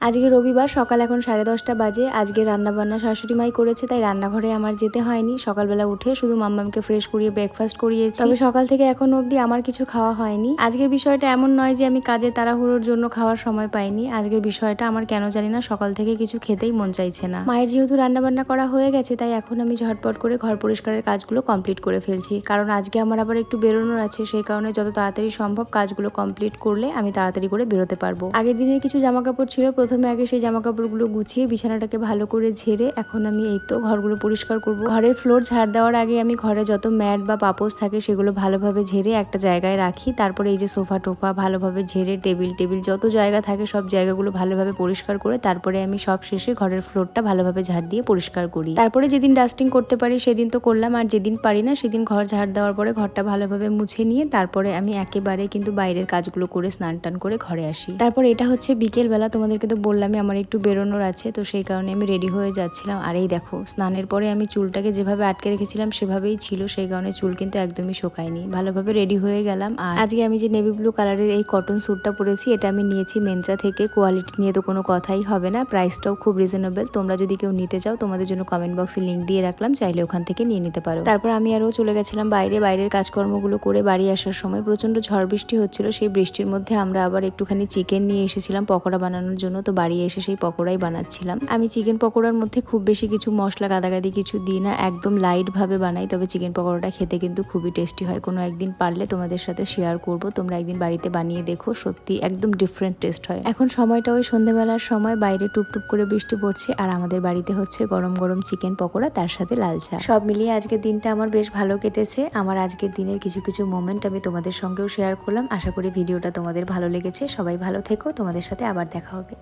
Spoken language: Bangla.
আজকে রবিবার, সকাল এখন 10:30 বাজে। আজকে রান্নাবান্না শাশুড়ি মাই করেছে, তাই রান্নাঘরে আমার যেতে হয়নি। সকালবেলা উঠে শুধু মাম্মামকে ফ্রেশ করিয়ে ব্রেকফাস্ট করিয়েছি। তবে সকাল থেকে এখন অবধি আমার কিছু খাওয়া হয়নি। আজকের বিষয়টা এমন নয় যে আমি কাজে তাড়াহুড়োর জন্য খাওয়ার সময় পাইনি। আজকের বিষয়টা আমার কেন জানি না সকাল থেকে কিছু খেতেই মন চাইছে না। মায়ের যেহেতু রান্নাবান্না করা হয়ে গেছে, তাই এখন আমি ঝটপট করে ঘর পরিষ্কারের কাজগুলো কমপ্লিট করে ফেলছি। কারণ আজকে আমার আবার একটু বেরোনোর আছে, সেই কারণে যত তাড়াতাড়ি সম্ভব কাজগুলো কমপ্লিট করলে আমি তাড়াতাড়ি করে বেরোতে পারবো। আগের দিনের কিছু জামাকাপড় ছিল, প্রথমে আগে সেই জামাকাপড়গুলো গুছিয়ে বিছানাটাকে ভালো করে ঝেড়ে এখন আমি এই তো ঘরগুলো পরিষ্কার করব। ঘরের ফ্লোর ঝাড় দেওয়ার আগে আমি ঘরে যত ম্যাট বা পাপোশ থাকে সেগুলো ভালোভাবে ঝেড়ে একটা জায়গায় রাখি। তারপরে এই যে সোফা টোফা ভালোভাবে ঝেড়ে টেবিল যত জায়গা থাকে সব জায়গাগুলো ভালোভাবে পরিষ্কার করে তারপরে আমি সব শেষে ঘরের ফ্লোরটা ভালোভাবে ঝাড় দিয়ে পরিষ্কার করি। তারপরে যেদিন ডাস্টিং করতে পারি সেদিন তো করলাম, আর যেদিন পারি না সেদিন ঘর ঝাড় দেওয়ার পরে ঘরটা ভালোভাবে মুছে নিয়ে তারপরে আমি একেবারে কিন্তু বাইরের কাজগুলো করে স্নান টান করে ঘরে আসি। তারপর এটা হচ্ছে বিকেল বেলা, তোমাদেরকে তো বললামই আমার একটু বেরোনোর আছে, তো সেই কারণে আমি রেডি হয়ে যাচ্ছিলাম। আর এই দেখো, স্নানের পরে আমি চুলটাকে যেভাবে আটকে রেখেছিলাম সেভাবেই ছিল, সেই কারণে চুল কিন্তু একদমই শোকায়নি। ভালোভাবে রেডি হয়ে গেলাম। আর আজকে আমি যে নেভি ব্লু কালারের এই কটন স্যুটটা পরেছি, এটা আমি নিয়েছি মেন্ত্রা থেকে। কোয়ালিটি নিয়ে তো কোনো কথাই হবে না, প্রাইসটাও খুব রিজনেবল। তোমরা যদি কেউ নিতে চাও তোমাদের জন্য কমেন্ট বক্সে লিঙ্ক দিয়ে রাখলাম, চাইলে ওখান থেকে নিয়ে নিতে পারো। তারপর আমি আরও চলে গেছিলাম বাইরের কাজকর্মগুলো করে বাড়ি আসার সময় প্রচন্ড ঝড় বৃষ্টি হচ্ছিল। সেই বৃষ্টির মধ্যে আমরা আবার একটুখানি চিকেন নিয়ে এসেছিলাম পকোড়া বানানোর জন্য, তো বাড়ি এসে সেই পকোড়াই বানাচ্ছিলাম। আমি চিকেন পকোড়ার মধ্যে খুব বেশি কিছু মশলা গাদাগাদি কিছু দিই না, একদম লাইট ভাবে বানাই। তবে চিকেন পকোড়াটা খেতে কিন্তু খুবই টেস্টি হয়। কোনো একদিন পারলে তোমাদের সাথে শেয়ার করব, তোমরা একদিন বাড়িতে বানিয়ে দেখো, সত্যি একদম ডিফারেন্ট টেস্ট হয়। এখন সময়টা ওই সন্ধ্যেবেলার সময়, বাইরে টুপটুপ করে বৃষ্টি পড়ছে আর আমাদের বাড়িতে হচ্ছে গরম গরম চিকেন পকোড়া, তার সাথে লাল চা। সব মিলিয়ে আজকের দিনটা আমার বেশ ভালো কেটেছে। আমার আজকের দিনের কিছু কিছু মোমেন্ট আমি তোমাদের সঙ্গেও শেয়ার করলাম। আশা করি ভিডিওটা তোমাদের ভালো লেগেছে। সবাই ভালো থেকো, তোমাদের সাথে আবার দেখা হবে।